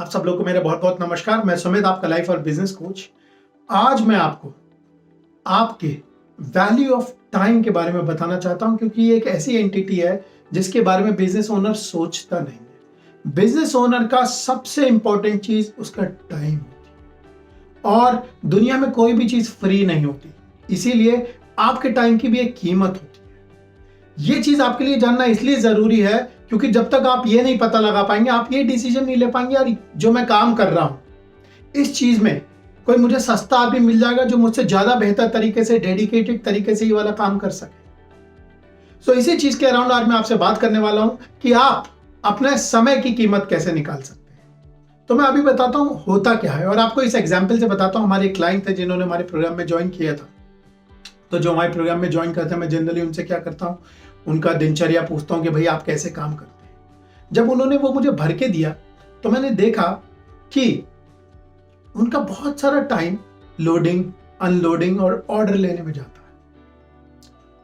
आप सब लोग को मेरा बहुत बहुत नमस्कार। मैं सुमित, आपका लाइफ और बिजनेस कोच। आज मैं आपको आपके वैल्यू ऑफ टाइम के बारे में बताना चाहता हूं, क्योंकि ये एक ऐसी एंटिटी है जिसके बारे में बिजनेस ओनर सोचता नहीं है। बिजनेस ओनर का सबसे इंपॉर्टेंट चीज उसका टाइम होती है, और दुनिया में कोई भी चीज फ्री नहीं होती, इसीलिए आपके टाइम की भी एक कीमत होती है। ये चीज आपके लिए जानना इसलिए जरूरी है क्योंकि जब तक आप ये नहीं पता लगा पाएंगे, आप ये डिसीजन नहीं ले पाएंगे, यार जो मैं काम कर रहा हूं इस चीज में कोई मुझे सस्ता आदमी मिल जाएगा जो मुझसे ज्यादा बेहतर तरीके से, डेडिकेटेड तरीके से ये वाला काम कर सके। सो इसी चीज के अराउंड आज मैं आपसे बात करने वाला हूं कि आप अपने समय की कीमत कैसे निकाल सकते हैं। तो मैं अभी बताता हूं होता क्या है, और आपको इस एग्जाम्पल से बताता हूं। हमारे एक क्लाइंट थे जिन्होंने हमारे प्रोग्राम में ज्वाइन किया था। तो जो हमारे प्रोग्राम में ज्वाइन करते हैं, मैं जनरली उनसे क्या करता हूँ, उनका दिनचर्या पूछता हूँ कि भाई आप कैसे काम करते हैं। जब उन्होंने वो मुझे भर के दिया तो मैंने देखा कि उनका बहुत सारा टाइम लोडिंग, अनलोडिंग और ऑर्डर लेने में जाता है।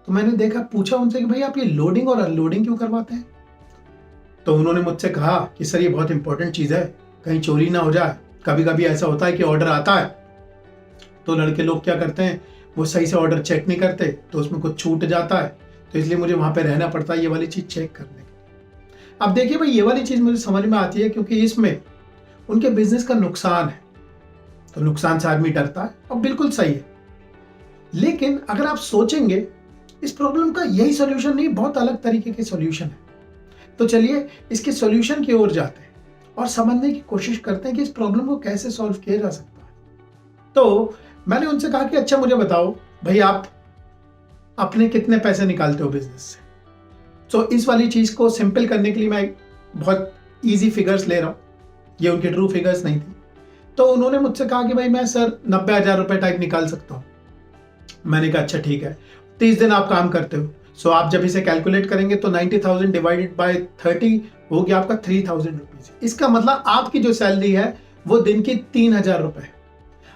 तो मैंने देखा, पूछा उनसे कि भाई आप ये लोडिंग और अनलोडिंग क्यों करवाते हैं। तो उन्होंने मुझसे कहा कि सर ये बहुत इंपॉर्टेंट चीज है, कहीं चोरी ना हो जाए। कभी कभी ऐसा होता है कि ऑर्डर आता है तो लड़के लोग क्या करते हैं, वो सही से ऑर्डर चेक नहीं करते, तो उसमें कुछ छूट जाता है, तो इसलिए मुझे वहां पे रहना पड़ता है ये वाली चीज चेक करने के लिए। अब देखिए भाई, ये वाली चीज मुझे समझ में आती है क्योंकि इसमें उनके बिजनेस का नुकसान है, तो नुकसान से आदमी डरता है, और बिल्कुल सही है। लेकिन अगर आप सोचेंगे, इस प्रॉब्लम का यही सोल्यूशन नहीं, बहुत अलग तरीके के सोल्यूशन है। तो चलिए इसके सोल्यूशन की ओर जाते हैं और समझने की कोशिश करते हैं कि इस प्रॉब्लम को कैसे सॉल्व किया जा सकता है। तो मैंने उनसे कहा कि अच्छा मुझे बताओ भाई, आप अपने कितने पैसे निकालते हो बिजनेस से। तो इस वाली चीज को सिंपल करने के लिए मैं बहुत इजी फिगर्स ले रहा हूं, ये उनकी ट्रू फिगर्स नहीं थी। तो उन्होंने मुझसे कहा कि भाई मैं सर 90,000 रुपए टाइप निकाल सकता हूं। मैंने कहा अच्छा ठीक है, 30 दिन आप काम करते हो, सो आप जब इसे कैलकुलेट करेंगे तो 90,000 डिवाइडेड बाय 30 हो गया आपका 3,000 रुपीज। इसका मतलब आपकी जो सैलरी है वो दिन की 3,000 रुपए है।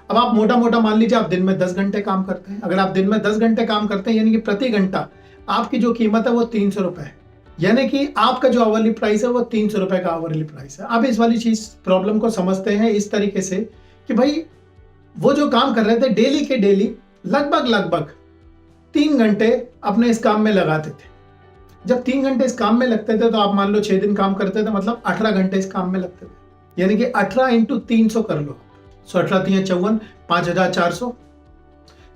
अब आप मोटा मोटा मान लीजिए आप दिन में 10 घंटे काम करते हैं। अगर आप दिन में 10 घंटे काम करते हैं, यानी कि प्रति घंटा आपकी जो कीमत है वो 300 रुपए है, यानी कि आपका जो आवरली प्राइस है वो 300 रुपए का आवरली प्राइस है। अब इस वाली चीज प्रॉब्लम को समझते हैं इस तरीके से कि भाई वो जो काम कर रहे थे डेली के डेली लगभग 3 घंटे अपने इस काम में लगाते थे। जब 3 घंटे इस काम में लगते थे तो आप मान लो 6 दिन काम करते थे, मतलब 18 घंटे इस काम में लगते थे, यानी कि 18 इंटू 300 कर लो। 18 3 54, 5,400।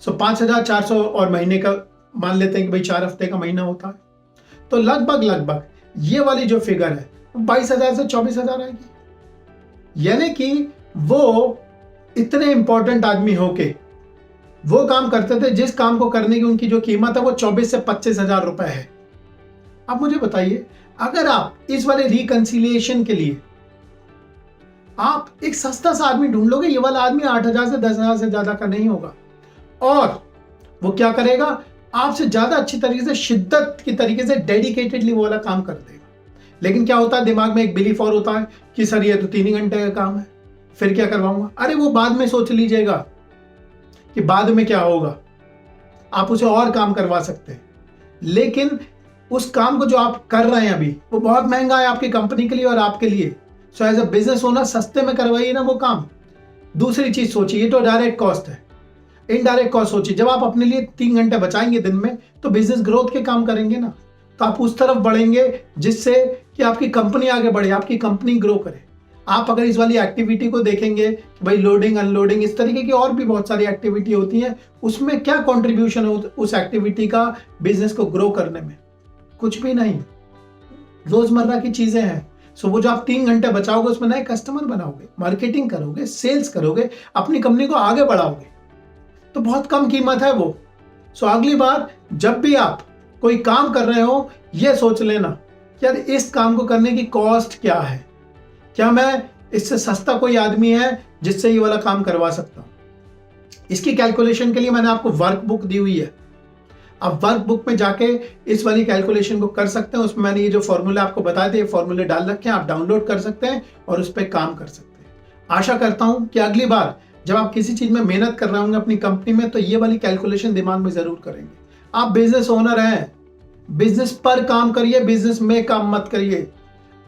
सो 5,400 और महीने का मान लेते हैं कि भाई 4 हफ्ते का महीना होता है, तो लगभग ये वाली जो फिगर है 22,000 से 24,000 आएगी। यानी कि वो इतने इंपॉर्टेंट आदमी होके वो काम करते थे जिस काम को करने की उनकी जो कीमत है वो 24 से 25,000 रुपए है। अब मुझे बताइए, अगर आप इस वाले रिकंसिलिएशन के लिए आप एक सस्ता सा आदमी ढूंढ लोगे, ये वाला आदमी 8,000 से 10,000 से ज्यादा का नहीं होगा, और वो क्या करेगा, आपसे ज्यादा अच्छी तरीके से, शिद्दत की तरीके से, डेडिकेटेडली वो वाला काम कर देगा। लेकिन क्या होता है, दिमाग में एक बिलीफ और होता है कि सर ये तो 3 ही घंटे का काम है, फिर क्या करवाऊंगा। अरे वो बाद में सोच लीजिएगा कि बाद में क्या होगा, आप उसे और काम करवा सकते हैं। लेकिन उस काम को जो आप कर रहे हैं अभी वो बहुत महंगा है आपकी कंपनी के लिए और आपके लिए। So as a business owner सस्ते में करवाइए ना वो काम। दूसरी चीज सोचिए, ये तो डायरेक्ट कॉस्ट है। इनडायरेक्ट कॉस्ट सोचिए, जब आप अपने लिए 3 घंटे बचाएंगे दिन में तो बिजनेस ग्रोथ के काम करेंगे ना, तो आप उस तरफ बढ़ेंगे जिससे कि आपकी कंपनी आगे बढ़े, आपकी कंपनी ग्रो करे। आप अगर इस वाली एक्टिविटी को देखेंगे कि भाई लोडिंग अनलोडिंग इस तरीके की और भी बहुत सारी एक्टिविटी होती है, उसमें क्या कॉन्ट्रीब्यूशन है उस एक्टिविटी का बिजनेस को ग्रो करने में? कुछ भी नहीं, रोजमर्रा की चीजें हैं। सो वो जो आप 3 घंटे बचाओगे उसमें नए कस्टमर बनाओगे, मार्केटिंग करोगे, सेल्स करोगे, अपनी कंपनी को आगे बढ़ाओगे, तो बहुत कम कीमत है वो। सो अगली बार जब भी आप कोई काम कर रहे हो, ये सोच लेना यार इस काम को करने की कॉस्ट क्या है, क्या मैं इससे सस्ता कोई आदमी है जिससे ये वाला काम करवा सकता हूं। इसकी कैलकुलेशन के लिए मैंने आपको वर्कबुक दी हुई है, आप वर्कबुक में जाके इस वाली कैलकुलेशन को कर सकते हैं। उसमें मैंने ये जो फॉर्मूले आपको बताए थे, ये फॉर्मूले डाल रखे हैं, आप डाउनलोड कर सकते हैं और उस पर काम कर सकते हैं। आशा करता हूं कि अगली बार जब आप किसी चीज में मेहनत कर रहे होंगे अपनी कंपनी में, तो ये वाली कैलकुलेशन दिमाग में जरूर करेंगे। आप बिजनेस ओनर हैं, बिजनेस पर काम करिए, बिजनेस में काम मत करिए।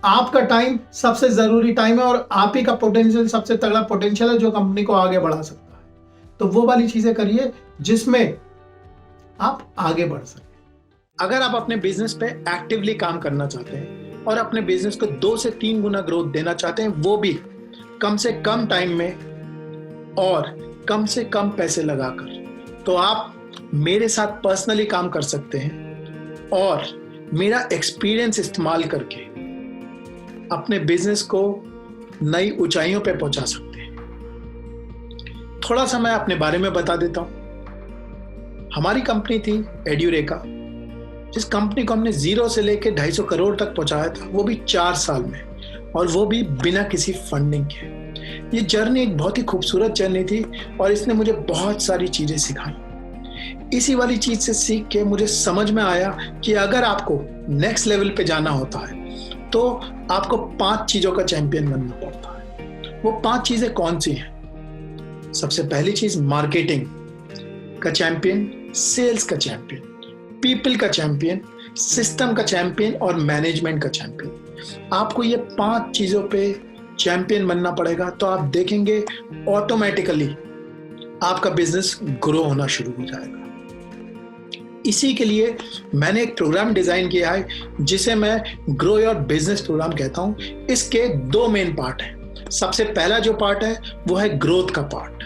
आपका टाइम सबसे जरूरी टाइम है और आप ही का पोटेंशियल सबसे तगड़ा पोटेंशियल है जो कंपनी को आगे बढ़ा सकता है। तो वो वाली चीजें करिए जिसमें आप आगे बढ़ सकें। अगर आप अपने बिजनेस पे एक्टिवली काम करना चाहते हैं और अपने बिजनेस को 2 से 3 गुना ग्रोथ देना चाहते हैं, वो भी कम से कम टाइम में और कम से कम पैसे लगाकर, तो आप मेरे साथ पर्सनली काम कर सकते हैं और मेरा एक्सपीरियंस इस्तेमाल करके अपने बिजनेस को नई ऊंचाइयों पे पहुंचा सकते हैं। थोड़ा सा मैं अपने बारे में बता देता हूं। हमारी कंपनी थी एड्यूरेका, जिस कंपनी को हमने 0 से लेकर 250 करोड़ तक पहुंचाया था, वो भी 4 साल में, और वो भी बिना किसी फंडिंग के। ये जर्नी एक बहुत ही खूबसूरत जर्नी थी और इसने मुझे बहुत सारी चीजें सिखाई। इसी वाली चीज से सीख के मुझे समझ में आया कि अगर आपको नेक्स्ट लेवल पे जाना होता है तो आपको 5 चीजों का चैंपियन बनना पड़ता है। वो 5 चीजें कौन सी हैं? सबसे पहली चीज मार्केटिंग का चैंपियन, सेल्स का चैंपियन, पीपल का चैंपियन, सिस्टम का चैंपियन और मैनेजमेंट का चैंपियन। आपको ये 5 चीजों पे चैंपियन बनना पड़ेगा, तो आप देखेंगे ऑटोमेटिकली आपका बिजनेस ग्रो होना शुरू हो जाएगा। इसी के लिए मैंने एक प्रोग्राम डिजाइन किया है जिसे मैं ग्रो योर बिजनेस प्रोग्राम कहता हूं। इसके 2 मेन पार्ट हैं। सबसे पहला जो पार्ट है वो है ग्रोथ का पार्ट,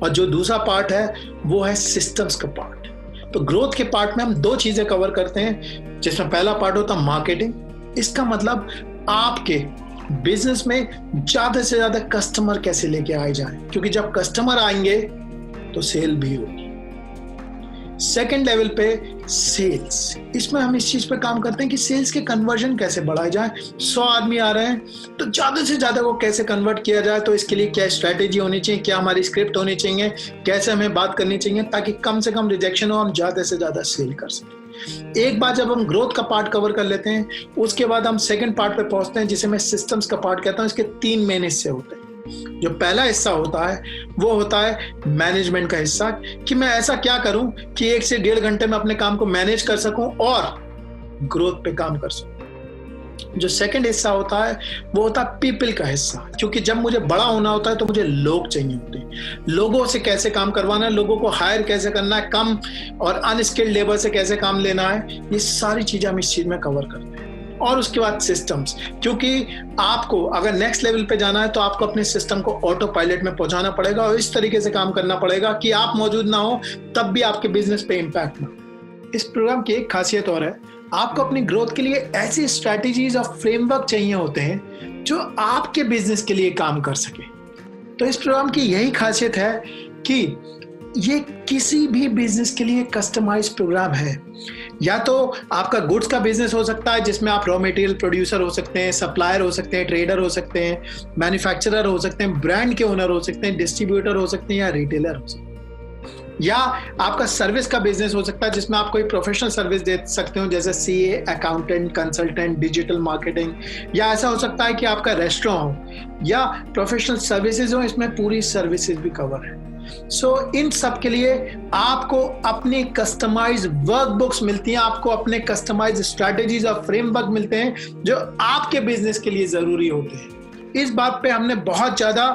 और जो दूसरा पार्ट है वो है सिस्टम्स का पार्ट। तो ग्रोथ के पार्ट में हम 2 चीजें कवर करते हैं, जिसमें पहला पार्ट होता है मार्केटिंग। इसका मतलब आपके बिजनेस में ज्यादा से ज्यादा कस्टमर कैसे लेके आए जाएं, क्योंकि जब कस्टमर आएंगे तो सेल भी होगी। सेकेंड लेवल पे सेल्स, इसमें हम इस चीज पे काम करते हैं कि सेल्स के कन्वर्जन कैसे बढ़ाए जाए। 100 आदमी आ रहे हैं तो ज्यादा से ज्यादा को कैसे कन्वर्ट किया जाए, तो इसके लिए क्या स्ट्रैटेजी होनी चाहिए, क्या हमारी स्क्रिप्ट होनी चाहिए, कैसे हमें बात करनी चाहिए ताकि कम से कम रिजेक्शन हो, हम ज्यादा से ज्यादा सेल कर सकें। एक बार जब हम ग्रोथ का पार्ट कवर कर लेते हैं, उसके बाद हम सेकेंड पार्ट पे पहुंचते हैं जिसे मैं सिस्टम्स का पार्ट कहता हूं। इसके 3 मेन हिस्से होते हैं। जो पहला हिस्सा होता है वो होता है मैनेजमेंट का हिस्सा, कि मैं ऐसा क्या करूं कि 1 से 1.5 घंटे में अपने काम को मैनेज कर सकूं और ग्रोथ पे काम कर सकूं। जो सेकंड हिस्सा होता है वो होता है पीपल का हिस्सा, क्योंकि जब मुझे बड़ा होना होता है तो मुझे लोग चाहिए होते हैं। लोगों से कैसे काम करवाना है, लोगों को हायर कैसे करना है, कम और अनस्किल्ड लेबर से कैसे काम लेना है, ये सारी चीजें हम इस चीज में कवर करते हैं। और उसके बाद सिस्टम्स, क्योंकि आपको अगर नेक्स्ट लेवल पे जाना है तो आपको अपने सिस्टम को ऑटो पायलट में पहुंचाना पड़ेगा और इस तरीके से काम करना पड़ेगा कि आप मौजूद ना हो तब भी आपके बिजनेस पे इम्पैक्ट ना हो। इस प्रोग्राम की एक खासियत और है, आपको अपनी ग्रोथ के लिए ऐसी स्ट्रैटेजीज और फ्रेमवर्क चाहिए होते हैं जो आपके बिजनेस के लिए काम कर सके। तो इस प्रोग्राम की यही खासियत है कि ये किसी भी बिजनेस के लिए कस्टमाइज प्रोग्राम है। या तो आपका गुड्स का बिजनेस हो सकता है जिसमें आप रॉ मटेरियल प्रोड्यूसर हो सकते हैं, सप्लायर हो सकते हैं, ट्रेडर हो सकते हैं, मैन्युफैक्चरर हो सकते हैं, ब्रांड के ओनर हो सकते हैं, डिस्ट्रीब्यूटर हो सकते हैं या रिटेलर हो सकते हैं। या आपका सर्विस का बिजनेस हो सकता है जिसमें आप कोई प्रोफेशनल सर्विस दे सकते हो, जैसे CA, accountant, consultant, digital marketing. या ऐसा हो सकता है कि आपका रेस्टोरेंट हो या प्रोफेशनल सर्विसेज हो, इसमें पूरी सर्विसेज भी कवर है। इन सब के लिए आपको अपनी कस्टमाइज वर्कबुक्स मिलती हैं, आपको अपने कस्टमाइज स्ट्रैटेजीज और फ्रेमवर्क मिलते हैं जो आपके बिजनेस के लिए जरूरी होते हैं। इस बात पे हमने बहुत ज्यादा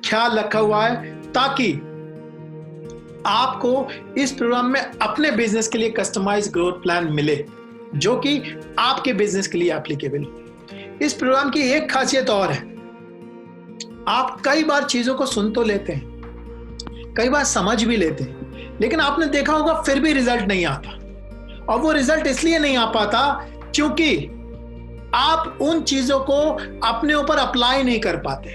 ख्याल रखा हुआ है ताकि आपको इस प्रोग्राम में अपने बिजनेस के लिए कस्टमाइज ग्रोथ प्लान मिले जो कि आपके बिजनेस के लिए एप्लीकेबल हो। इस प्रोग्राम की एक खासियत और है, आप कई बार चीजों को सुन तो लेते हैं, कई बार समझ भी लेते हैं, लेकिन आपने देखा होगा फिर भी रिजल्ट नहीं आता। और वो रिजल्ट इसलिए नहीं आ पाता क्योंकि आप उन चीजों को अपने ऊपर अप्लाई नहीं कर पाते।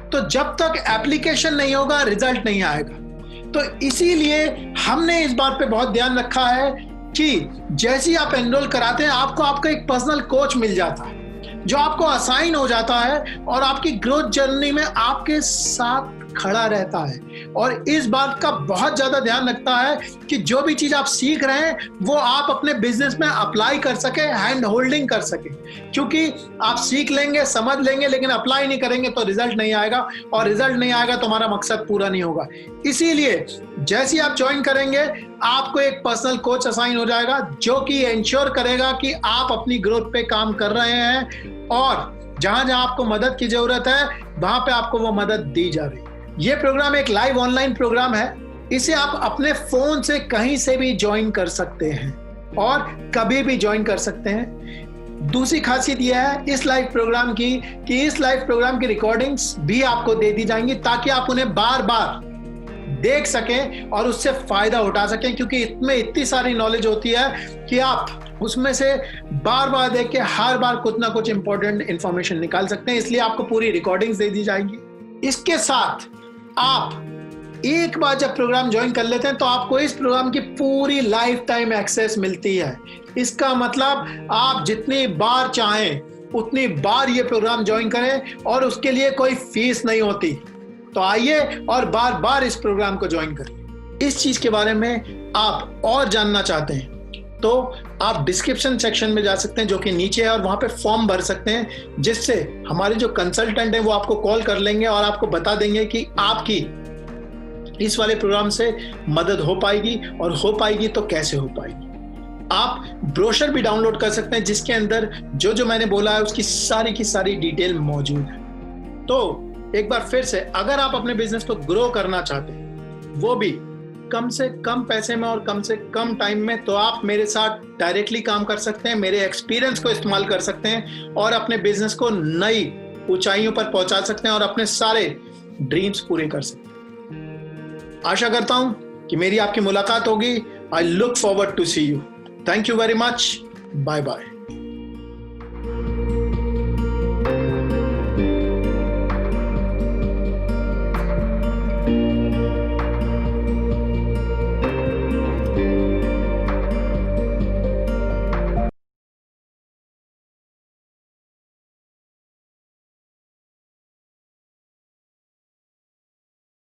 तो जब तक एप्लीकेशन नहीं होगा रिजल्ट नहीं आएगा। तो इसीलिए हमने इस बात पे बहुत ध्यान रखा है कि जैसे ही आप एनरोल कराते हैं आपको आपका एक पर्सनल कोच मिल जाता है जो आपको असाइन हो जाता है और आपकी ग्रोथ जर्नी में आपके साथ खड़ा रहता है और इस बात का बहुत ज़्यादा ध्यान रखता है कि जो भी चीज़ आप सीख रहे हैं वो आप अपने बिजनेस में अप्लाई कर सके, हैंड होल्डिंग कर सके। क्योंकि आप सीख लेंगे, समझ लेंगे, लेकिन अप्लाई नहीं करेंगे तो रिजल्ट नहीं आएगा, और रिजल्ट नहीं आएगा तो हमारा मकसद पूरा नहीं होगा। इसीलिए जैसे ही आप ज्वाइन करेंगे आपको एक पर्सनल कोच असाइन हो जाएगा जो कि इंश्योर करेगा कि आप अपनी ग्रोथ पे काम कर रहे हैं और जहां जहां आपको मदद की जरूरत है वहां पे आपको वो मदद दी जा रही है। ये प्रोग्राम एक लाइव ऑनलाइन प्रोग्राम है। इसे आप अपने फोन से कहीं से भी ज्वाइन कर सकते हैं और कभी भी ज्वाइन कर सकते हैं। दूसरी खासियत यह है इस लाइव प्रोग्राम की कि इस लाइव प्रोग्राम की रिकॉर्डिंग्स भी आपको दे दी जाएंगी ताकि आप उन्हें बार बार देख सकें और उससे फायदा उठा सकें, क्योंकि इसमें इतनी सारी नॉलेज होती है कि आप उसमें से बार बार देख के हर बार कुछ ना कुछ इंपॉर्टेंट इंफॉर्मेशन निकाल सकते हैं। इसलिए आपको पूरी रिकॉर्डिंग्स दे दी जाएंगी। इसके साथ आप एक बार जब प्रोग्राम ज्वाइन कर लेते हैं तो आपको इस प्रोग्राम की पूरी लाइफ टाइम एक्सेस मिलती है। इसका मतलब आप जितनी बार चाहें उतनी बार ये प्रोग्राम ज्वाइन करें और उसके लिए कोई फीस नहीं होती। तो आइए और बार बार इस प्रोग्राम को ज्वाइन करिए। इस चीज के बारे में आप और जानना चाहते हैं तो आप डिस्क्रिप्शन सेक्शन में जा सकते हैं जो कि नीचे है, और वहां पे फॉर्म भर सकते हैं जिससे हमारे जो कंसल्टेंट हैं वो आपको कॉल कर लेंगे और आपको बता देंगे कि आपकी इस वाले प्रोग्राम से मदद हो पाएगी, और हो पाएगी तो कैसे हो पाएगी। आप ब्रोशर भी डाउनलोड कर सकते हैं जिसके अंदर जो जो मैंने बोला है उसकी सारी की सारी डिटेल मौजूद है। तो एक बार फिर से, अगर आप अपने बिजनेस को ग्रो करना चाहते हैं वो भी कम से कम पैसे में और कम से कम टाइम में, तो आप मेरे साथ डायरेक्टली काम कर सकते हैं, मेरे एक्सपीरियंस को इस्तेमाल कर सकते हैं और अपने बिजनेस को नई ऊंचाइयों पर पहुंचा सकते हैं और अपने सारे ड्रीम्स पूरे कर सकते हैं। आशा करता हूं कि मेरी आपकी मुलाकात होगी। I look forward to see you. Thank you very much. Bye bye.